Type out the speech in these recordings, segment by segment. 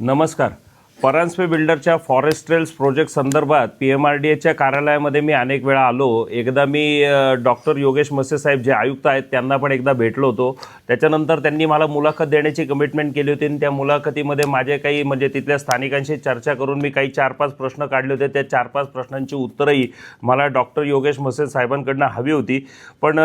नमस्कार. Paranjpe बिल्डरच्या forest trails project संदर्भात PMRDAच्या कार्यालयामध्ये मी अनेक वेळा आलो. एकदा मी डॉक्टर योगेश मसे साहेब जे आयुक्त आहेत त्यांना पण एकदा भेटलो होतो. त्याच्यानंतर त्यांनी मला मुलाखत देण्याची कमिटमेंट केली होती आणि त्या मुलाखतीमध्ये माझे काही म्हणजे तिथल्या स्थानिकांशी चर्चा करून मी काही 4-5 प्रश्न काढले होते. त्या 4-5 प्रश्नांची उत्तरंही मला डॉक्टर योगेश मसे साहेबांकडनं हवी होती. पण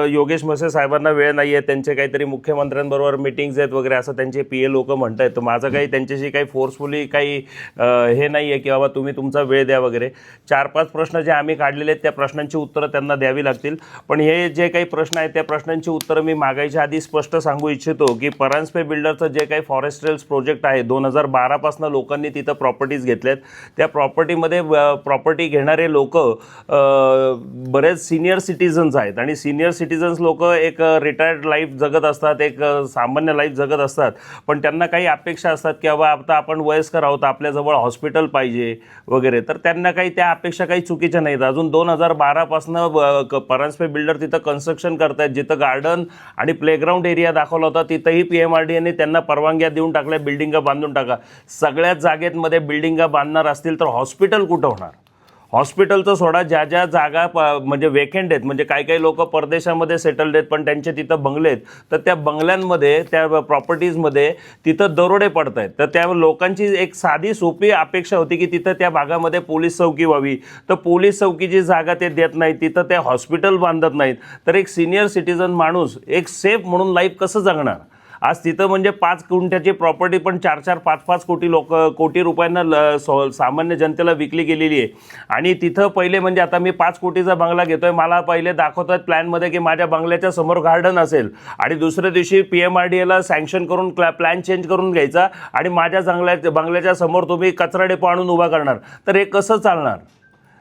योगेश मसे साहेबांना वेळ नाही आहे, त्यांचे काहीतरी मुख्यमंत्र्यांबरोबर मीटिंग्स आहेत वगैरे असं त्यांचे PA लोक म्हणत आहेत. तर माझं काही त्यांच्याशी काही फोर्सफुली काही हे नाही आहे की बाबा तुम्ही तुमचा वेळ द्या वगैरे. 4-5 प्रश्न जे आम्ही काढलेले आहेत त्या प्रश्नांची उत्तरं त्यांना द्यावी लागतील. पण हे जे काही प्रश्न आहेत त्या प्रश्नांची उत्तरं मी मागायच्या आधी स्पष्ट सांगू इच्छितो की परांजपे बिल्डरचं जे काही फॉरेस्ट ट्रेल्स प्रोजेक्ट आहे 2012 पासून लोकांनी तिथं प्रॉपर्टीज घेतल्यात. त्या प्रॉपर्टीमध्ये प्रॉपर्टी घेणारे लोक बरेच सिनियर सिटीजन्स आहेत आणि सिनियर सिटीजन्स लोक एक रिटायर्ड लाईफ जगत असतात, एक सामान्य लाईफ जगत असतात. पण त्यांना काही अपेक्षा असतात की बाबा आता आपण वयस्कर आहोत, आपल्याजवळ हॉस्पिटल पाहिजे वगैरे. तर त्यांना काही त्या अपेक्षा काही चुकीच्या नाहीत. अजून 2012 पासून परांजपे बिल्डर तिथं कन्स्ट्रक्शन करतायत. जिथं गार्डन आणि प्लेग्राऊंड एरिया दाखवला होता तिथंही PMRDAने त्यांना परवानग्या देऊन टाकल्या, बिल्डिंगा बांधून टाका. सगळ्याच जागेमध्ये बिल्डिंगा बांधणार असतील तर हॉस्पिटल कुठं होणार? हॉस्पिटलचं सोडा, ज्या ज्या जागा म्हणजे वेकेंट आहेत, म्हणजे काही काही लोक परदेशामध्ये सेटल्ड आहेत पण त्यांचे तिथं बंगले आहेत, तर त्या बंगल्यांमध्ये त्या प्रॉपर्टीजमध्ये तिथं दरोडे पडत आहेत. तर त्या लोकांची एक साधी सोपी अपेक्षा होती की तिथं त्या भागामध्ये पोलीस चौकी व्हावी. तर पोलीस चौकीची जागा ते देत नाहीत, तिथं ते हॉस्पिटल बांधत नाहीत. तर एक सिनियर सिटीजन माणूस एक सेफ म्हणून लाईफ कसं जगणार? आज तिथं म्हणजे 5 गुंठ्याची प्रॉपर्टी पण 4-4, 5-5 कोटी रुपयांना सामान्य जनतेला विकली गेलेली आहे. आणि तिथं पहिले म्हणजे आता मी 5 कोटीचा बंगला घेतोय, मला पहिले दाखवतात प्लॅनमध्ये की माझ्या बंगल्याच्या समोर गार्डन असेल आणि दुसऱ्या दिवशी PMRDAला सँक्शन करून प्लॅन चेंज करून घ्यायचा आणि माझ्या बंगल्याच्या समोर तुम्ही कचरा डेपो आणून उभा करणार. तर हे कसं चालणार?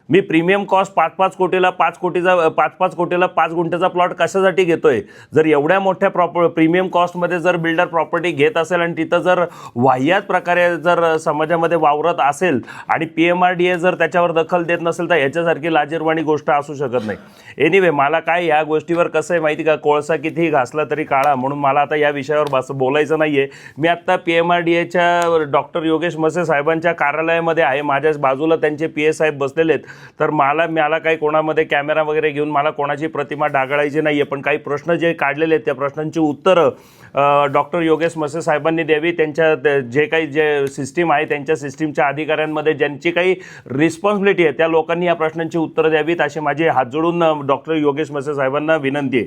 मी प्रीमियम कॉस्ट 5-5 कोटीला 5 कोटीला 5 गुंठ्याचा प्लॉट कशासाठी घेतोय? जर एवढ्या मोठ्या प्रीमियम कॉस्टमध्ये जर बिल्डर प्रॉपर्टी घेत असेल आणि तिथं जर वाह्यात प्रकारे जर समाजामध्ये वावरत असेल आणि PMRDA जर त्याच्यावर दखल देत नसेल तर याच्यासारखी लाजिरवाणी गोष्ट असू शकत नाही. एनिवे, मला काय या गोष्टीवर कसं आहे माहिती का, कोळसा कितीही घासला तरी काळा, म्हणून मला आता या विषयावर बोलायचं नाही आहे. मी आत्ता PMRDAच्या डॉक्टर योगेश मसे साहेबांच्या कार्यालयामध्ये आहे. माझ्या बाजूला त्यांचे PA साहेब बसलेले आहेत. तर मला काही कोणामध्ये कॅमेरा वगैरे घेऊन मला कोणाची प्रतिमा डागाळायची नाही आहे. पण काही प्रश्न जे काढलेले आहेत त्या प्रश्नांची उत्तरं डॉक्टर योगेश मसे साहेबांनी द्यावी. त्यांच्या जे सिस्टीम आहे त्यांच्या सिस्टीमच्या अधिकाऱ्यांमध्ये ज्यांची काही रिस्पॉन्सिबिलिटी आहे त्या लोकांनी या प्रश्नांची उत्तरं द्यावीत अशी माझी हात जोडून डॉक्टर योगेश मसे साहेबांना विनंती आहे.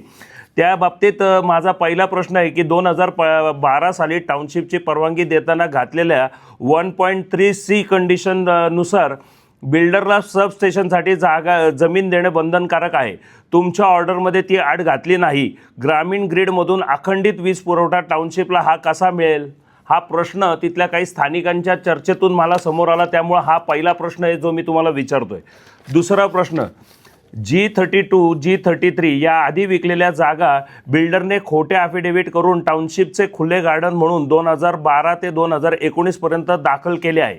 त्या बाबतीत माझा पहिला प्रश्न आहे की 2012 साली टाउनशिपची परवानगी देताना घातलेल्या 1.3C कंडिशननुसार बिल्डरला सबस्टेशनसाठी जमीन देणे बंधनकारक आहे. तुमच्या ऑर्डरमध्ये ती अट घातली नाही. ग्रामीण ग्रीडमधून अखंडित वीज पुरवठा टाउनशिपला हा कसा मिळेल? हा प्रश्न तिथल्या काही स्थानिकांच्या चर्चेतून मला समोर आला. त्यामुळे हा पहिला प्रश्न आहे जो मी तुम्हाला विचारतोय. दुसरा प्रश्न, G32, G33 या आधी विकलेल्या जागा बिल्डरने खोटे अफिडेव्हिट करून टाउनशिपचे खुले गार्डन म्हणून 2012 ते 2019 पर्यंत दाखल केले आहे.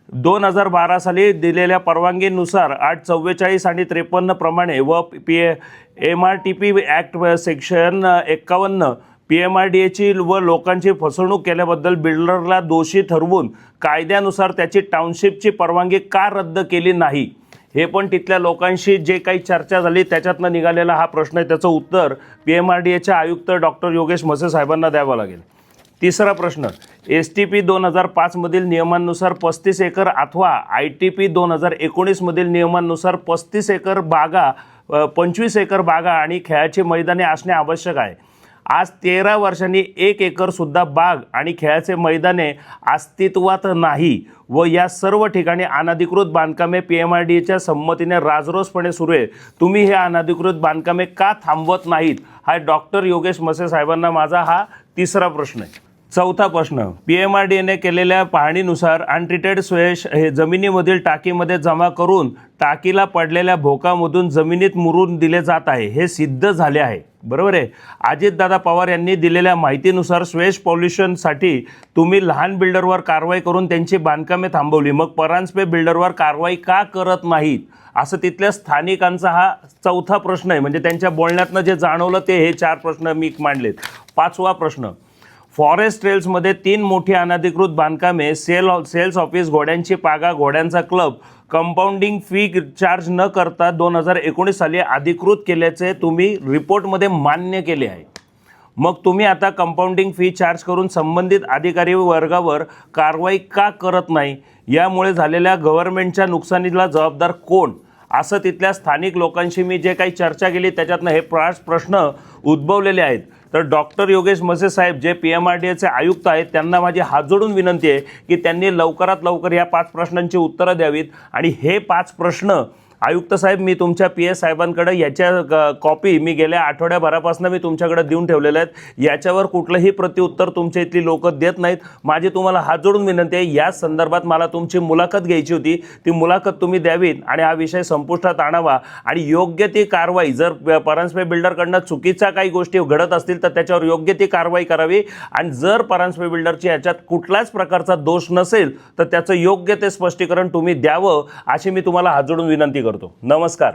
2012 साली दिलेल्या परवानगीनुसार 844 आणि 53 प्रमाणे व MRTP ॲक्ट सेक्शन 51 PMRDAची व लोकांची फसवणूक केल्याबद्दल बिल्डरला दोषी ठरवून कायद्यानुसार त्याची टाउनशिपची परवानगी का रद्द केली नाही? हे पण तिथल्या लोकांशी जे काही चर्चा झाली त्याच्यातनं निघालेला हा प्रश्न आहे. त्याचं उत्तर PMRDAचे आयुक्त डॉक्टर योगेश मसे साहेबांना द्यावं लागेल. तिसरा प्रश्न, STP 2005 मधील नियमांनुसार 35 एकर अथवा ITP 2019 मधील नियमांनुसार 35 एकर बागा, 25 एकर बागा आणि खेळाची मैदाने असणे आवश्यक आहे. आज 13 वर्षांनी 1 एकरसुद्धा बाग आणि खेळाचे मैदाने अस्तित्वात नाही व या सर्व ठिकाणी अनधिकृत बांधकामे PMRDAच्या संमतीने राजरोसपणे सुरू आहे. तुम्ही हे अनधिकृत बांधकामे का थांबवत नाहीत? हा डॉक्टर योगेश मसे साहेबांना माझा हा तिसरा प्रश्न आहे. चौथा प्रश्न, PMRDAने केलेल्या पाहणीनुसार अनट्रीटेड स्वेश हे जमिनीमधील टाकीमध्ये जमा करून टाकीला पडलेल्या भोकामधून जमिनीत मुरून दिले जात आहे. हे सिद्ध झाले आहे, बरोबर आहे. अजितदादा पवार यांनी दिलेल्या माहितीनुसार स्वेश पॉल्युशनसाठी तुम्ही लहान बिल्डरवर कारवाई करून त्यांची बांधकामे थांबवली. मग परांजपे बिल्डरवर कारवाई का करत नाहीत? असं तिथल्या स्थानिकांचा हा चौथा प्रश्न आहे. म्हणजे त्यांच्या बोलण्यातनं जे जाणवलं ते हे 4 प्रश्न मी मांडलेत. पाचवा प्रश्न, फॉरेस्ट ट्रेल्समध्ये 3 मोठी अनधिकृत बांधकामे, सेल्स ऑफिस, घोड्यांची पागा, घोड्यांचा क्लब, कंपाऊंडिंग फी चार्ज न करता 2019 साली अधिकृत केल्याचे तुम्ही रिपोर्टमध्ये मान्य केले आहे. मग तुम्ही आता कंपाऊंडिंग फी चार्ज करून संबंधित अधिकारी वर्गावर कारवाई का करत नाही? यामुळे झालेल्या गव्हर्नमेंटच्या नुकसानीला जबाबदार कोण? असं तिथल्या स्थानिक लोकांशी मी जे काही चर्चा केली त्याच्यातनं हे प्रश्न उद्भवलेले आहेत. तर डॉक्टर योगेश मसे साहेब जे PMRDAचे आयुक्त आहेत त्यांना माझी हात जोडून विनंती आहे की त्यांनी लवकरात लवकर या 5 प्रश्नांची उत्तरं द्यावीत. आणि हे 5 प्रश्न आयुक्त साहेब मी तुमच्या PS साहेबांकडे याच्या कॉपी मी गेल्या आठवड्याभरापासून मी तुमच्याकडे देऊन ठेवलेल्या आहेत. याच्यावर कुठलंही प्रत्युत्तर तुमच्या इथली लोक देत नाहीत. माझी तुम्हाला हात जोडून विनंती आहे, या संदर्भात मला तुमची मुलाखत घ्यायची होती. ती मुलाखत तुम्ही द्यावीत आणि हा विषय संपुष्टात आणावा आणि योग्य ती कारवाई, जर परांजपे बिल्डरकडनं चुकीच्या काही गोष्टी घडत असतील तर त्याच्यावर योग्य ती कारवाई करावी. आणि जर परांजपे बिल्डरची याच्यात कुठल्याच प्रकारचा दोष नसेल तर त्याचं योग्य ते स्पष्टीकरण तुम्ही द्यावं अशी मी तुम्हाला हात जोडून विनंती करतो. नमस्कार.